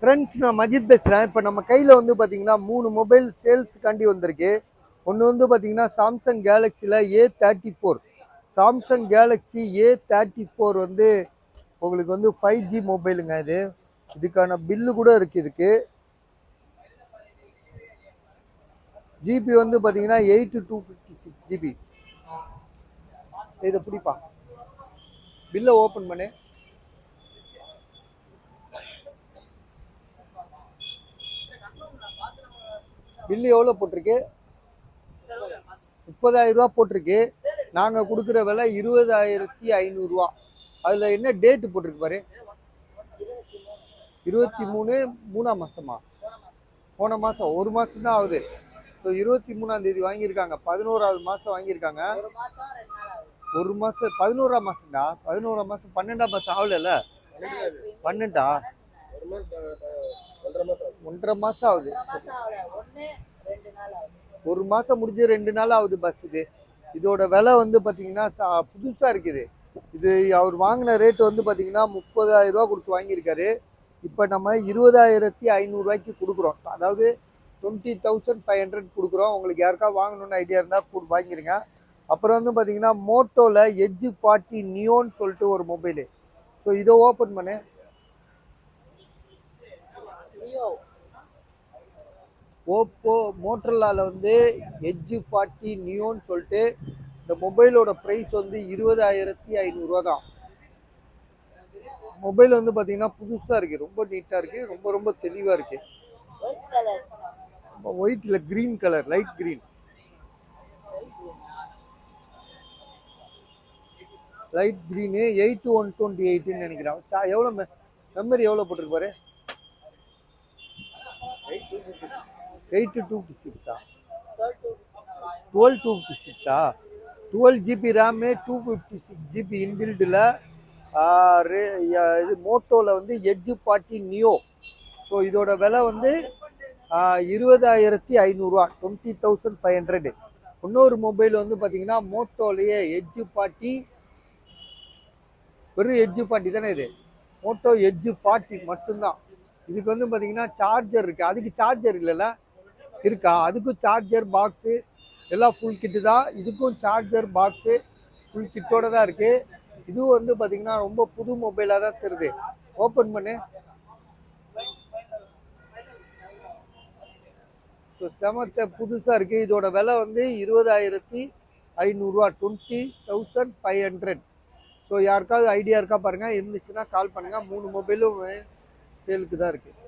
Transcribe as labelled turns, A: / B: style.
A: Friends, நான் மஜித் பேசுகிறேன். இப்போ நம்ம கையில் வந்து பார்த்தீங்கன்னா 3 மொபைல் சேல்ஸுக்காண்டி வந்திருக்கு. ஒன்று வந்து பார்த்தீங்கன்னா Samsung கேலக்ஸியில் A34. Samsung Galaxy A34 வந்து உங்களுக்கு வந்து 5G மொபைலுங்க. இதுக்கான பில்லு கூட இருக்குது. இதுக்கு ஜிபி வந்து பார்த்தீங்கன்னா 8256 GB. இதை பிடிப்பா, பில்லை ஓப்பன் பண்ணு. பில்லு எவ்வளோ போட்டிருக்கு? 30,000 ரூபா போட்டிருக்கு. நாங்கள் கொடுக்குற விலை 20,500 ரூபா. அதில் என்ன டேட்டு போட்டிருக்கு பாரு, 23 3ஆம் மாதமா? போன மாதம், ஒரு மாதம் தான் ஆகுது. ஸோ 23ஆம் தேதி வாங்கியிருக்காங்க, 11வது மாதம் வாங்கியிருக்காங்க. ஒரு மாதம் 11ஆம் மாதம்டா, 11ஆம் மாதம் 12ஆம் மாதம் ஆகல. 12ஆ? 1.5 மாதம் ஆகுது. ஒரு மாதம் முடிஞ்சு 2 நாள் ஆகுது பஸ். இதோட விலை வந்து பார்த்தீங்கன்னா புதுசாக இருக்குது. இது அவர் வாங்கின ரேட்டு வந்து பார்த்தீங்கன்னா 30,000 ரூபா கொடுத்து வாங்கியிருக்காரு. இப்போ நம்ம 20,500 ரூபாய்க்கு கொடுக்குறோம். அதாவது 20,500 கொடுக்குறோம். உங்களுக்கு யாருக்கா வாங்கணும்னு ஐடியா இருந்தால் வாங்கிருங்க. அப்புறம் வந்து பார்த்தீங்கன்னா மோட்டோவில் எட்ஜ் 40 நியோன்னு சொல்லிட்டு ஒரு மொபைலு. ஸோ இதை ஓப்பன் பண்ணு. ஓப்போ மோட்டோரோலாவில் வந்து எட்ஜ் 40 நியோன்னு சொல்லிட்டு இந்த மொபைலோட ப்ரைஸ் வந்து 20,500 ரூபா தான். மொபைல் வந்து பார்த்தீங்கன்னா புதுசாக இருக்குது, ரொம்ப நீட்டாக இருக்குது, ரொம்ப ரொம்ப தெளிவாக இருக்குது. ஒயிட் இல்லை, green colour, light green. Light green 8128ன்னு நினைக்கிறேன். எவ்வளோ மெமரி எவ்வளோ போட்டிருக்கு பாரு, 8256 12/256. 12 GB ரேமு, 256 GB இன்பில்டில். இது மோட்டோவில் வந்து எட்ஜ் 40 நியோ. ஸோ இதோட விலை வந்து 20,500 ரூபா, 20,500. இன்னொரு மொபைல் வந்து பார்த்தீங்கன்னா மோட்டோலேயே எட்ஜ் 40, வெறும் எட்ஜ் 40 தானே இது, மோட்டோ எட்ஜ் 40 மட்டும்தான். இதுக்கு வந்து பார்த்தீங்கன்னா சார்ஜர் இருக்குது. அதுக்கு சார்ஜர் இல்லைல்ல, இருக்கா? அதுக்கும் சார்ஜர் பாக்ஸு எல்லாம் ஃபுல் கிட்டு தான். இதுக்கும் சார்ஜர் பாக்ஸு ஃபுல் கிட்டோட தான் இருக்குது. இதுவும் வந்து பார்த்தீங்கன்னா ரொம்ப புது மொபைலாக தான் தருது. ஓப்பன் பண்ணு. ஸோ செமத்த புதுசாக இருக்குது. இதோட விலை வந்து 20,500 ரூபா, 20,500. ஸோ யாருக்காவது ஐடியா இருக்கா பாருங்கள், இருந்துச்சுன்னா கால் பண்ணுங்கள். 3 மொபைலும் சேலுக்கு தான் இருக்குது.